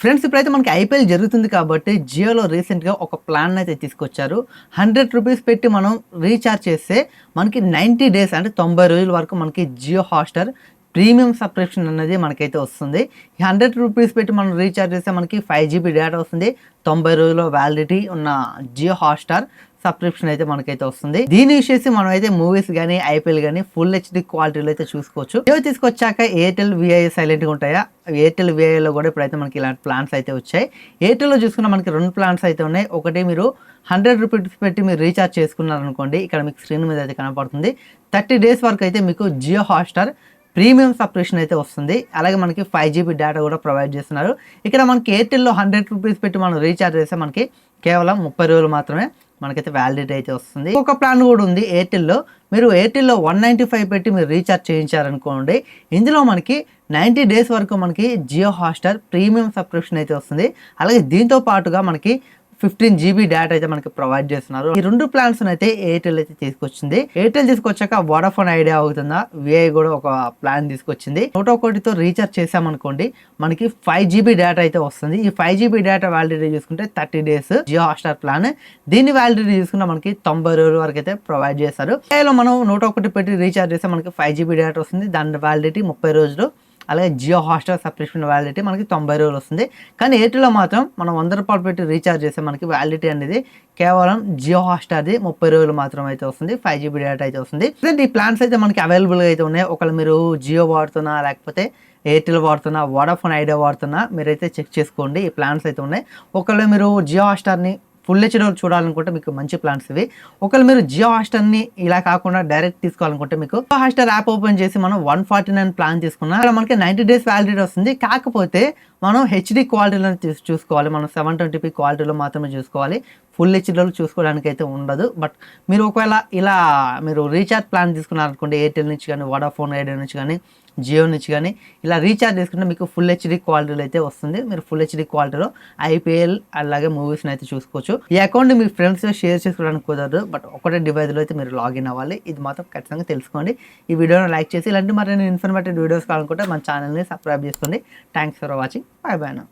Friends ఇప్పుడైతే మనకి IPL జరుగుతుంది కాబట్టి జియోలో రీసెంట్‌గా ఒక ప్లాన్ అయితే తీసుకొచ్చారు. రూ. 100 పెట్టి మనం రీచార్జ్ చేస్తే మనకి 90 డేస్ అంటే 90 రోజుల వరకు మనకి జియో హాట్‌స్టార్ ప్రీమియం సబ్స్క్రిప్షన్ అనేది మనకైతే వస్తుంది. ఈ రూ. 100 పెట్టి మనం రీచార్జ్ చేస్తే మనకి 5 జీబీ డేటా వస్తుంది. 90 రోజుల వ్యాలిడిటీ ఉన్న జియో హాట్‌స్టార్ సబ్స్క్రిప్షన్ అయితే మనకైతే వస్తుంది. దీన్ని యూజ్ చేసి మనం అయితే మూవీస్ గానీ, ఐపీఎల్ గానీ ఫుల్ హెచ్‌డి క్వాలిటీలో అయితే చూసుకోవచ్చు. జియో తీసుకొచ్చాక ఎయిర్టెల్, విఐ సైలెంట్‌గా ఉంటాయా? ఎయిర్టెల్, విఐలో కూడా ఇప్పుడైతే మనకి ఇలాంటి ప్లాన్స్ అయితే వచ్చాయి. ఎయిర్టెల్‌లో చూసుకున్న మనకి 2 ప్లాన్స్ అయితే ఉన్నాయి. ఒకటి మీరు రూ. 100 పెట్టి మీరు రీచార్జ్ చేసుకున్నారనుకోండి, ఇక్కడ మీకు స్క్రీన్ మీద అయితే కనపడుతుంది. 30 డేస్ వరకు అయితే మీకు జియో హాట్‌స్టార్ ప్రీమియం సబ్స్క్రిప్షన్ అయితే వస్తుంది. అలాగే మనకి 5 జీబీ డేటా కూడా ప్రొవైడ్ చేస్తున్నారు. ఇక్కడ మనకి ఎయిర్టెల్‌లో రూ. 100 పెట్టి మనం రీచార్జ్ చేస్తే మనకి కేవలం 30 రోజులు మాత్రమే మనకైతే వ్యాలిడిటీ అయితే వస్తుంది. ఒక ప్లాన్ కూడా ఉంది ఎయిర్టెల్‌లో. మీరు ఎయిర్టెల్‌లో 195 పెట్టి మీరు రీచార్జ్ చేయించారనుకోండి, ఇందులో మనకి 90 డేస్ వరకు మనకి జియో హాట్‌స్టార్ ప్రీమియం సబ్స్క్రిప్షన్ అయితే వస్తుంది. అలాగే దీంతో పాటుగా మనకి 15 జీబీ డేటా అయితే మనకి ప్రొవైడ్ చేస్తున్నారు. ఈ 2 ప్లాన్స్ అయితే ఎయిర్టెల్ అయితే తీసుకొచ్చింది. ఎయిర్టెల్ తీసుకొచ్చాక వోడాఫోన్ ఐడియా అవుతుందా, విఐ కూడా ఒక ప్లాన్ తీసుకొచ్చింది. 101తో రీఛార్జ్ చేసామనుకోండి మనకి 5 జీబీ డేటా అయితే వస్తుంది. ఈ 5 జీబీ డేటా వ్యాలిడిటీ చూసుకుంటే 30 డేస్ జియో హాట్‌స్టార్ ప్లాన్. దీని వ్యాలిడిటీ చూసుకుంటే మనకి 90 రోజుల వరకు అయితే ప్రొవైడ్ చేస్తారు. విఐలో మనం 101 పెట్టి రీఛార్జ్ చేస్తే మనకి 5 జీబీ డేటా వస్తుంది. దాని వ్యాలిడిటీ 30 రోజులు. అలాగే జియో హాట్‌స్టార్ సబ్స్క్రిప్షన్ వ్యాలిడిటీ మనకి 90 రోజులు వస్తుంది. కానీ ఎయిర్టెల్‌లో మాత్రం మనం రూ. 100 పెట్టి రీఛార్జ్ చేస్తే మనకి వ్యాలిడిటీ అనేది కేవలం జియో హాట్‌స్టార్‌ది 30 రోజులు మాత్రం అయితే వస్తుంది. 5 జీబీ డేటా అయితే వస్తుంది. ఈ ప్లాన్స్ అయితే మనకి అవైలబుల్‌గా అయితే ఉన్నాయి. ఒకవేళ మీరు జియో వాడుతున్నా, లేకపోతే ఎయిర్టెల్ వాడుతున్నా, వోడాఫోన్ ఐడియా వాడుతున్నా మీరైతే చెక్ చేసుకోండి. ఈ ప్లాన్స్ అయితే ఉన్నాయి. ఒకవేళ మీరు జియో హాట్‌స్టార్‌ని ఫుల్ హెచ్‌డీలో చూడాలనుకుంటే మీకు మంచి ప్లాన్స్ ఇవి. ఒకవేళ మీరు జియో హాట్‌స్టార్‌ని ఇలా కాకుండా డైరెక్ట్ తీసుకోవాలనుకుంటే మీకు జియో హాట్‌స్టార్ యాప్ ఓపెన్ చేసి మనం 149 ప్లాన్ తీసుకున్నా అక్కడ మనకి 90 డేస్ వ్యాలిడిటీ వస్తుంది. కాకపోతే మనం హెచ్‌డీ క్వాలిటీలో చూసుకోవాలి. మనం 720p క్వాలిటీలో మాత్రమే చూసుకోవాలి. ఫుల్ హెచ్‌డీలో చూసుకోవడానికి అయితే ఉండదు. బట్ మీరు ఒకవేళ ఇలా మీరు రీఛార్జ్ ప్లాన్ తీసుకున్నారనుకోండి ఎయిర్టెల్ నుంచి కానీ, వోడాఫోన్ ఐడియా నుంచి కానీ, జియో నుంచి కానీ ఇలా రీఛార్జ్ చేసుకుంటే మీకు ఫుల్ హెచ్‌డీ క్వాలిటీలో అయితే వస్తుంది. మీరు ఫుల్ హెచ్‌డీ క్వాలిటీలో ఐపీఎల్ అలాగే మూవీస్ని అయితే చూసుకోవచ్చు. ఈ అకౌంట్ మీ ఫ్రెండ్స్ షేర్ చేసుకోవడానికి కుదరదు. బట్ ఒకటే డివైస్లో అయితే మీరు లాగిన్ అవ్వాలి. ఇది మాత్రం ఖచ్చితంగా తెలుసుకోండి. ఈ వీడియోని లైక్ చేసి ఇలాంటి మరిన్ని ఇన్ఫర్మేటివ్ వీడియోస్ కావాలనుకుంటే మన ఛానల్ని సబ్స్క్రైబ్ చేసుకోండి. Thanks for watching. By by.